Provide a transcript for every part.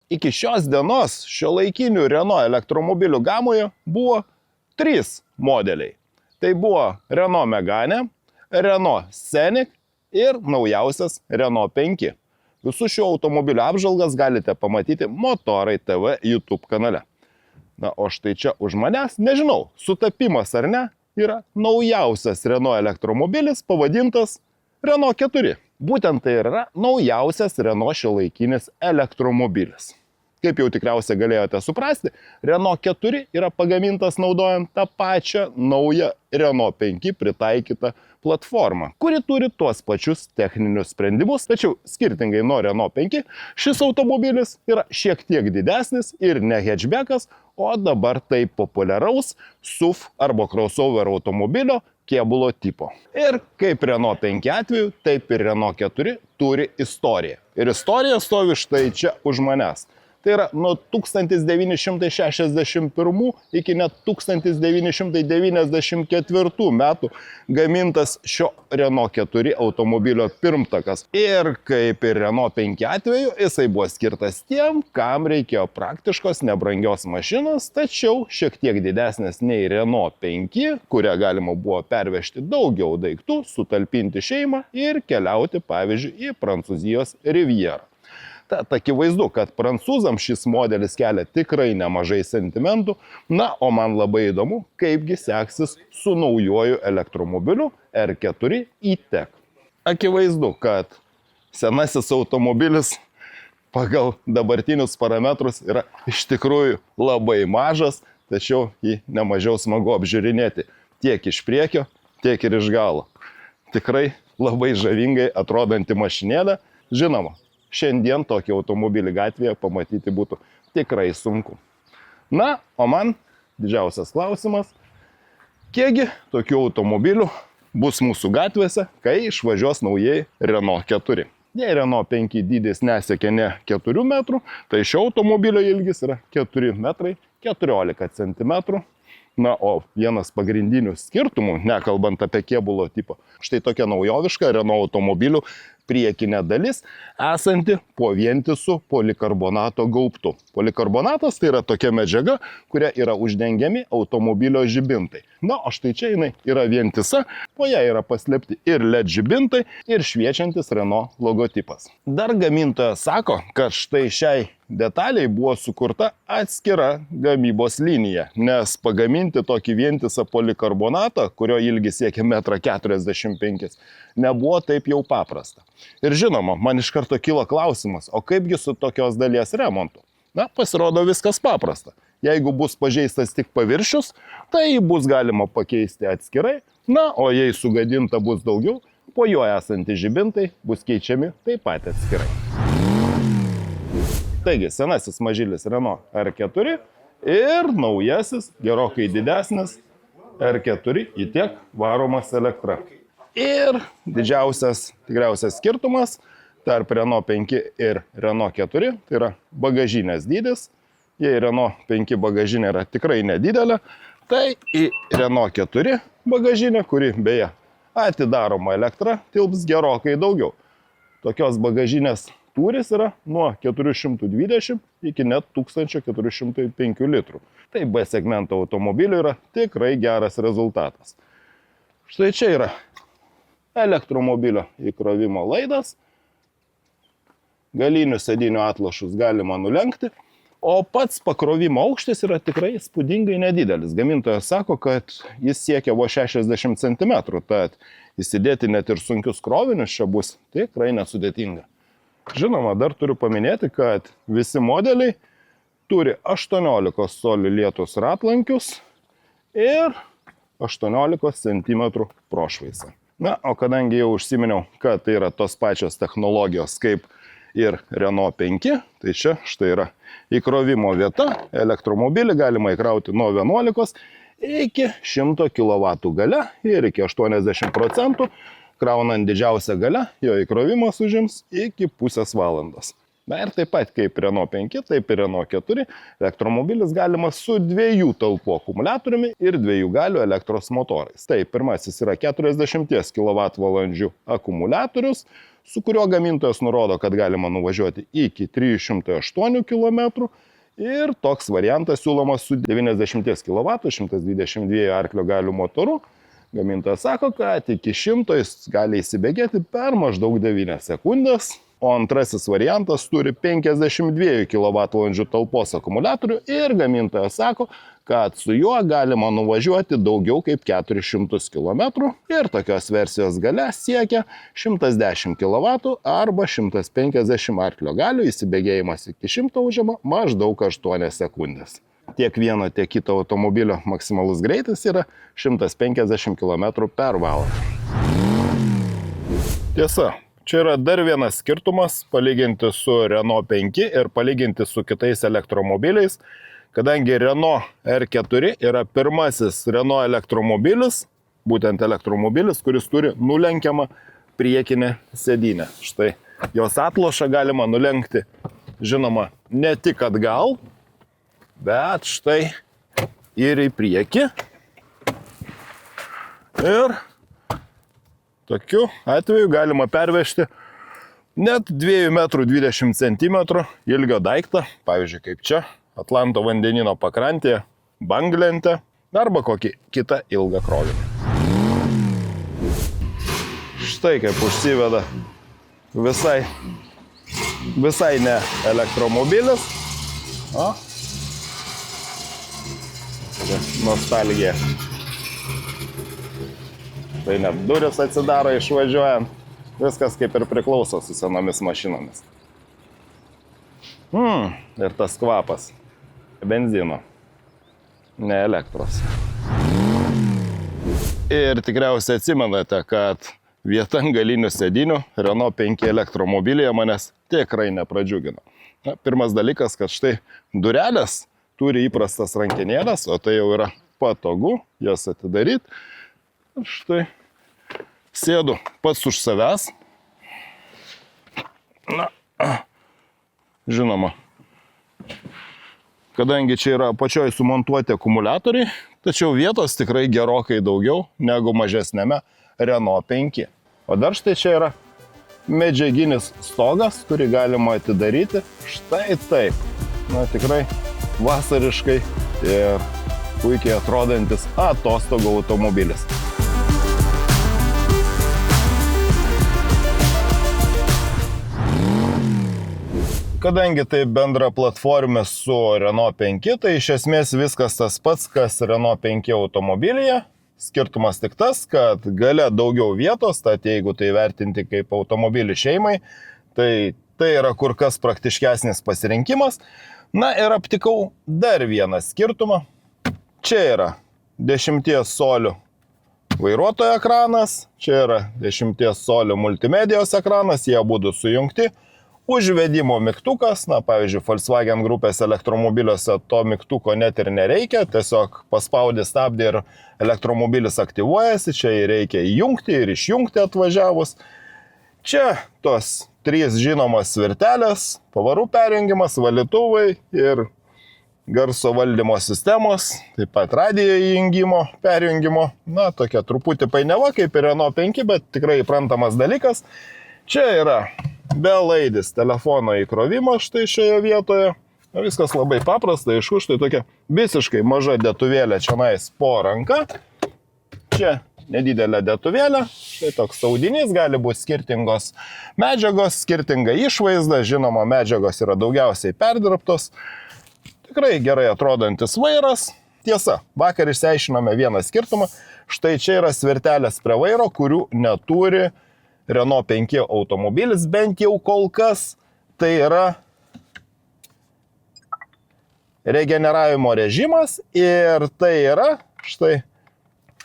Iki šios dienos šiuolaikinių Renault elektromobilių gamoje buvo 3 modeliai. Tai buvo Renault Megane, Renault Scenic ir naujausias Renault 5. Visų šių automobilių apžvalgas galite pamatyti Motorai TV YouTube kanale. Na, o štai čia už manęs, nežinau, sutapimas ar ne, yra naujausias Renault elektromobilis pavadintas Renault 4. Būtent tai yra naujausias Renault šiuolaikinis elektromobilis. Kaip jau tikriausiai galėjote suprasti, Renault 4 yra pagamintas naudojant tą pačią naują Renault 5 pritaikytą platformą, kuri turi tuos pačius techninius sprendimus, tačiau skirtingai nuo Renault 5, šis automobilis yra šiek tiek didesnis ir ne hatchbackas, o dabar taip populiaraus SUV arba crossover automobilio kėbulo tipo. Ir kaip Renault 5 atveju, taip ir Renault 4 turi istoriją. Ir istorija stovi štai čia už manęs. Tai yra nuo 1961 iki net 1994 metų gamintas šio Renault 4 automobilio pirmtakas. Ir kaip ir Renault 5 atveju, jisai buvo skirtas tiem, kam reikėjo praktiškos nebrangios mašinos, tačiau šiek tiek didesnės nei Renault 5, kurią galima buvo pervežti daugiau daiktų, sutalpinti šeimą ir keliauti, pavyzdžiui, į Prancūzijos rivjerą. Tad akivaizdu, kad prancūzams šis modelis kelia tikrai nemažai sentimentų, na, o man labai įdomu, kaipgi seksis su naujuoju elektromobiliu R4 E-Tech. Akivaizdu, kad senasis automobilis pagal dabartinius parametrus yra iš tikrųjų labai mažas, tačiau jį nemažiau smagu apžiūrinėti tiek iš priekio, tiek ir iš galo. Tikrai labai žavingai atrodanti mašinėlė, žinoma. Šiandien tokį automobilį gatvėje pamatyti būtų tikrai sunku. Na, o man didžiausias klausimas, kiekgi tokių automobilių bus mūsų gatvėse, kai išvažiuos naujai Renault 4. Jei Renault 5 dydis nesiekia ne 4 metrų, tai šio automobilio ilgis yra 4 metrai 14 centimetrų. Na, o vienas pagrindinių skirtumų, nekalbant apie kėbulo tipo, štai tokia naujoviška Renault automobilių priekinė dalis, esanti po vientisu polikarbonato gaubtu. Polikarbonatas tai yra tokia medžiaga, kuria yra uždengiami automobilio žibintai. Na, o štai čia jinai yra vientisa, po ją yra paslėpti ir LED žibintai, ir šviečiantis Renault logotipas. Dar gamintojas sako, kad štai šiai detaliai buvo sukurta atskira gamybos linija, nes pagaminti tokį vientisą polikarbonatą, kurio ilgis siekia 1,45 m, nebuvo taip jau paprasta. Ir žinoma, man iš karto kilo klausimas, o kaipgi su tokios dalies remontu? Na, pasirodo viskas paprasta. Jeigu bus pažeistas tik paviršius, tai jį bus galima pakeisti atskirai, na, o jei sugadinta bus daugiau, po juo esantys žibintai bus keičiami taip pat atskirai. Taigi, senasis mažylis Renault R4 ir naujasis, gerokai didesnis R4 E-Tech varomas elektra. Ir didžiausias tikriausias skirtumas tarp Renault 5 ir Renault 4, tai yra bagažinės dydis. Jei Renault 5 bagažinė yra tikrai nedidelė, tai į Renault 4 bagažinę, kuri beje atidaroma elektra, tilps gerokai daugiau. Tokios bagažinės tūris yra nuo 420 iki net 1405 litrų. Tai B segmento automobilių yra tikrai geras rezultatas. Štai čia yra elektromobilio įkrovimo laidas. Galinių sėdinių atlošus galima nulenkti, o pats pakrovimo aukštis yra tikrai įspūdingai nedidelis. Gamintojas sako, kad jis siekia vos 60 cm, tad įsidėti net ir sunkius krovinius čia bus tikrai nesudėtinga. Žinoma, dar turiu paminėti, kad visi modeliai turi 18 colių lietus ratlankius ir 18 cm prošvaisą. Na, o kadangi jau užsiminiau, kad tai yra tos pačios technologijos kaip ir Renault 5, tai čia štai yra įkrovimo vieta. Elektromobilį galima įkrauti nuo 11 iki 100 kW galia ir iki 80%. Kraunant didžiausią galę, jo įkrovimas užims iki pusės valandos. Na ir taip pat kaip Renault 5, taip ir Renault 4, elektromobilis galimas su 2 talpų akumuliatoriumi ir 2 galių elektros motorais. Tai pirmasis yra 40 kWh akumuliatorius, su kuriuo gamintojas nurodo, kad galima nuvažiuoti iki 308 km. Ir toks variantas siūlomas su 90 kW, 122 arklio galių motoru. Gamintojas sako, kad iki 100 jis gali įsibėgėti per maždaug 9 sekundės. O antrasis variantas turi 52 kWh talpos akumuliatorių ir gamintojas sako, kad su juo galima nuvažiuoti daugiau kaip 400 km ir tokios versijos galia siekia 110 kW arba 150 arklio galių, įsibėgėjimas iki 100 užima maždaug 8 sekundės. Tiek vieno, tiek kito automobilio maksimalus greitis yra 150 km/h. Tiesa. Čia yra dar vienas skirtumas palyginti su Renault 5 ir palyginti su kitais elektromobiliais, kadangi Renault R4 yra pirmasis Renault elektromobilis, būtent elektromobilis, kuris turi nulenkiamą priekinę sėdynę. Štai jos atlošą galima nulenkti, žinoma, ne tik atgal, bet štai ir į priekį. Ir tokiu atveju galima pervežti net 2,20 cm ilgio daiktą, pavyzdžiui, kaip čia, Atlanto vandenyno pakrantėje, banglentę arba kokį kitą ilgą krovinį. Štai kaip užsiveda visai ne elektromobilis. O, čia nostalgija. Tai net duris atsidaro išvažiuojant. Viskas kaip ir priklauso su senomis mašinomis. Ir tas kvapas. Benzino. Ne elektros. Ir tikriausiai atsimenate, kad vieta ant galinių sėdinių Renault 5 elektromobilyje manęs tikrai nepradžiugino. Pirmas dalykas, kad štai durelės turi įprastas rankenėlės, o tai jau yra patogu jas atidaryti. Štai sėdu pats už savęs. Na, žinoma, kadangi čia yra apačioj sumontuoti akumuliatoriai, tačiau vietos tikrai gerokai daugiau negu mažesnėme Renault 5. O dar štai čia yra medžiaginis stogas, kurį galima atidaryti. Štai taip. Na, tikrai vasariškai ir puikiai atrodantis atostogų automobilis. Kadangi tai bendra platforma su Renault 5, tai iš esmės viskas tas pats, kas Renault 5 automobilyje. Skirtumas tik tas, kad gale daugiau vietos, tad jeigu tai vertinti kaip automobilį šeimai, tai yra kur kas praktiškesnis pasirinkimas. Na ir aptikau dar vieną skirtumą. Čia yra 10 colių vairuotojo ekranas, čia yra 10 colių multimedijos ekranas, jie abudu sujungti. Užvedimo mygtukas, na pavyzdžiui, Volkswagen grupės elektromobiliuose to mygtuko net ir nereikia, tiesiog paspaudi stabdį ir elektromobilis aktyvuojasi, čia jį reikia įjungti ir išjungti atvažiavus. Čia tos 3 žinomos svirtelės, pavarų perjungimas, valytuvai ir garso valdymo sistemos, taip pat radijo įjungimo, perjungimo, na tokia truputį painiava kaip ir Renault 5, bet tikrai įprantamas dalykas. Čia yra belaidis telefono įkrovimas štai šioje vietoje. Na, viskas labai paprasta, aišku, štai tokia visiškai maža dėtuvėlė čionais po ranka. Čia nedidelė dėtuvėlė, štai toks audinys, gali būti skirtingos medžiagos, skirtinga išvaizda, žinoma, medžiagos yra daugiausiai perdirbtos. Tikrai gerai atrodantis vairas. Tiesa, vakar išsiaiškinome vieną skirtumą, štai čia yra svirtelės prie vairo, kurių neturi Renault 5 automobilis, bent jau kol kas. Tai yra regeneravimo režimas ir tai yra, štai,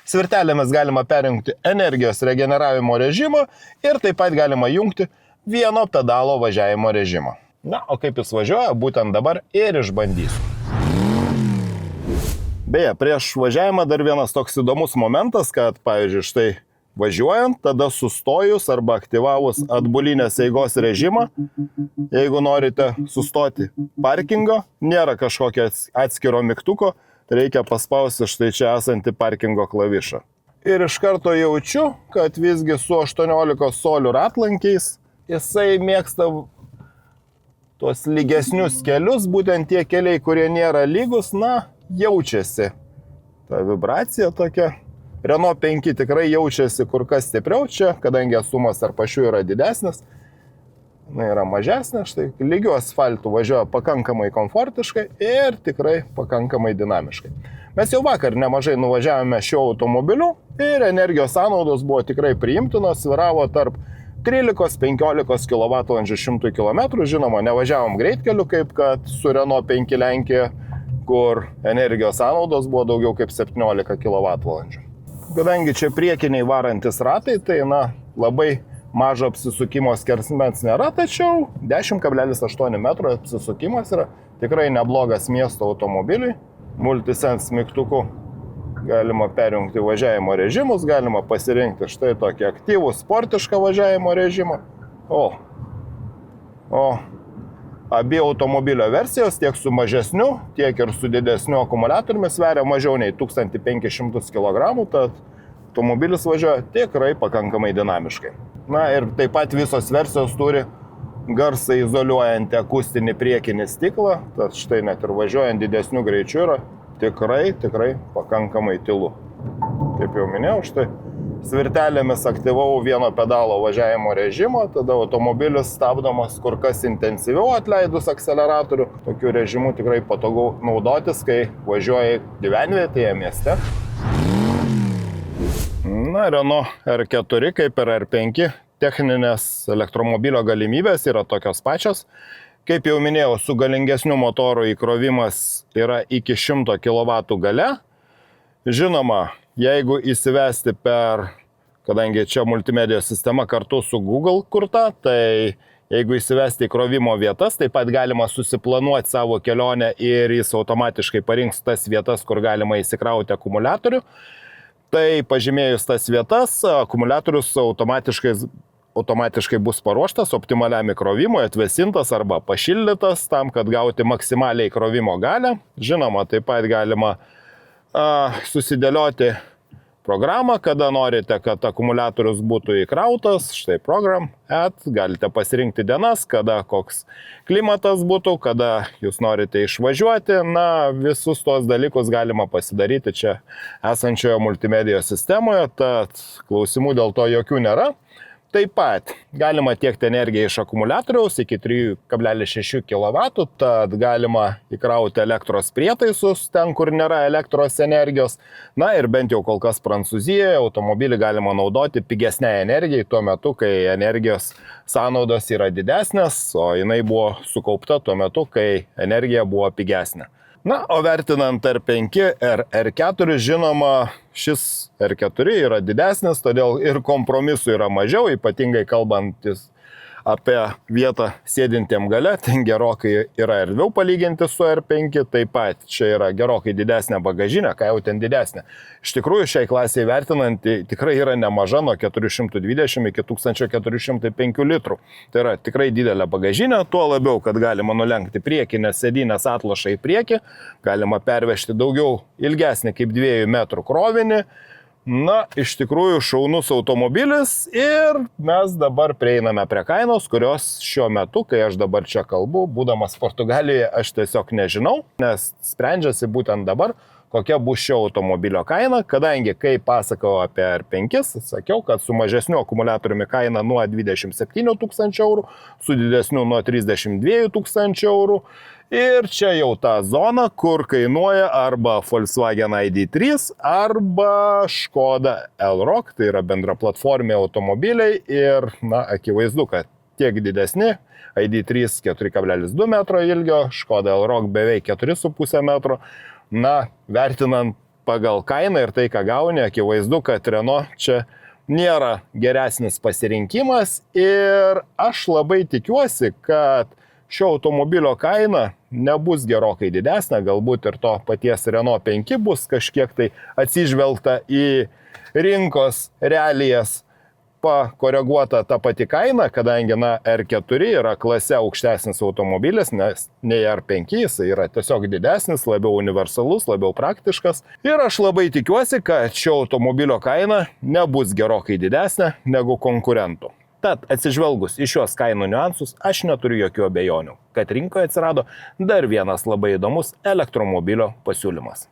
svirtelėmis galima perjungti energijos regeneravimo režimą ir taip pat galima jungti vieno pedalo važiavimo režimą. Na, o kaip jis važiuoja, būtent dabar ir išbandysiu. Beje, prieš važiavimą dar vienas toks įdomus momentas, kad, pavyzdžiui, štai važiuojant, tada sustojus arba aktyvavus atbulinės eigos režimą, jeigu norite sustoti parkingo, nėra kažkokio atskiro mygtuko, reikia paspausti štai čia esantį parkingo klavišą. Ir iš karto jaučiu, kad visgi su 18 colių ratlankiais jisai mėgsta tuos lygesnius kelius, būtent tie keliai, kurie nėra lygus, na, jaučiasi. Ta vibracija tokia. Renault 5 tikrai jaučiasi kur kas stipriau čia, kadangi atstumas tarp ašių yra didesnis, yra mažesnė, štai lygių asfaltų važiuoja pakankamai komfortiškai ir tikrai pakankamai dinamiškai. Mes jau vakar nemažai nuvažiavome šiuo automobiliu ir energijos sąnaudos buvo tikrai priimtinos, sviravo tarp 13-15 kWh 100 km, žinoma, nevažiavom greitkeliu, kaip kad su Renault 5 Lenkija, kur energijos sąnaudos buvo daugiau kaip 17 kWh. Kadangi čia priekiniai varantis ratai, tai labai mažo apsisukimo skersmens nėra, tačiau 10,8 metro apsisukimas yra tikrai neblogas miesto automobiliui. Multisense mygtuku galima perjungti važiavimo režimus, galima pasirinkti štai tokį aktyvų sportišką važiavimo režimą. O abi automobilio versijos tiek su mažesniu, tiek ir su didesniu akumuliatoriumi sveria mažiau nei 1500 kg, tad automobilis važiuoja tikrai pakankamai dinamiškai. Na ir taip pat visos versijos turi garsą izoliuojantį akustinį priekinį stiklą, tad štai net ir važiuojant didesniu greičiu yra tikrai pakankamai tylu. Kaip jau minėjau, štai svirtelėmis aktyvau vieno pedalo važiavimo režimą, tada automobilis stabdomas kur kas intensyviau atleidus akceleratorių. Tokiu režimu tikrai patogu naudotis, kai važiuoji gyvenvietėje mieste. Na, Renault R4 kaip ir R5 techninės elektromobilio galimybės yra tokios pačios. Kaip jau minėjau, su galingesniu motoru įkrovimas yra iki 100 kW gale. Žinoma, jeigu įsivesti kadangi čia multimedijos sistema kartu su Google kurta, tai jeigu įsivesti įkrovimo vietas, taip pat galima susiplanuoti savo kelionę ir jis automatiškai parinks tas vietas, kur galima įsikrauti akumuliatorių. Tai pažymėjus tas vietas, akumuliatorius automatiškai bus paruoštas optimaliam įkrovimui, atvėsintas arba pašildytas tam, kad gauti maksimaliai įkrovimo galią. Žinoma, taip pat galima susidėlioti programą, kada norite, kad akumuliatorius būtų įkrautas. Štai program add, galite pasirinkti dienas, kada koks klimatas būtų, kada jūs norite išvažiuoti. Na, visus tos dalykus galima pasidaryti čia esančioje multimedijos sistemoje, tad klausimų dėl to jokių nėra. Taip pat galima tiekti energiją iš akumuliatoriaus iki 3,6 kW, tad galima įkrauti elektros prietaisus ten, kur nėra elektros energijos. Na ir bent jau kol kas Prancūzijoje automobilį galima naudoti pigesnei energijai tuo metu, kai energijos sąnaudos yra didesnės, o jinai buvo sukaupta tuo metu, kai energija buvo pigesnė. Na, o vertinant R5 ir R4, žinoma, šis R4 yra didesnis, todėl ir kompromisų yra mažiau, ypatingai kalbantis apie vietą sėdintiem gale, ten gerokai yra erdviau palyginti su R5, taip pat čia yra gerokai didesnė bagažinė, ką jau ten didesnė. Iš tikrųjų, šiai klasiai vertinant, tikrai yra nemaža, nuo 420 iki 1405 litrų. Tai yra tikrai didelė bagažinė, tuo labiau, kad galima nulenkti priekinės sėdynės atlošą į priekį, galima pervežti daugiau ilgesnį kaip 2 metrų krovinį. Na, iš tikrųjų šaunus automobilis ir mes dabar prieiname prie kainos, kurios šiuo metu, kai aš dabar čia kalbu, būdamas Portugalijoje, aš tiesiog nežinau, nes sprendžiasi būtent dabar, kokia bus šio automobilio kaina, kadangi, kai pasakau apie R5, sakiau, kad su mažesniu akumuliatoriumi kaina nuo 27 000 eurų, su didesniu nuo 32 000 eurų. Ir čia jau ta zona, kur kainuoja arba Volkswagen ID3 arba Škoda Elroq, tai yra bendraplatforminiai automobiliai ir, na, akivaizdu, kad tiek didesni, ID3 4,2 metro ilgio, Škoda Elroq beveik 4,5 metro. Na, vertinant pagal kainą ir tai, ką gauni, akivaizdu, kad Renault čia nėra geresnis pasirinkimas ir aš labai tikiuosi, kad šio automobilio kaina nebus gerokai didesnė, galbūt ir to paties Renault 5 bus kažkiek tai atsižvelgta į rinkos realijas, pakoreguota ta pati kaina, kadangi R4 yra klase aukštesnis automobilis, nes nei R5 jis yra tiesiog didesnis, labiau universalus, labiau praktiškas. Ir aš labai tikiuosi, kad šio automobilio kaina nebus gerokai didesnė negu konkurentų. Tad atsižvelgus į šios kainų niuansus, aš neturiu jokių abejonių, kad rinkoje atsirado dar vienas labai įdomus elektromobilio pasiūlymas.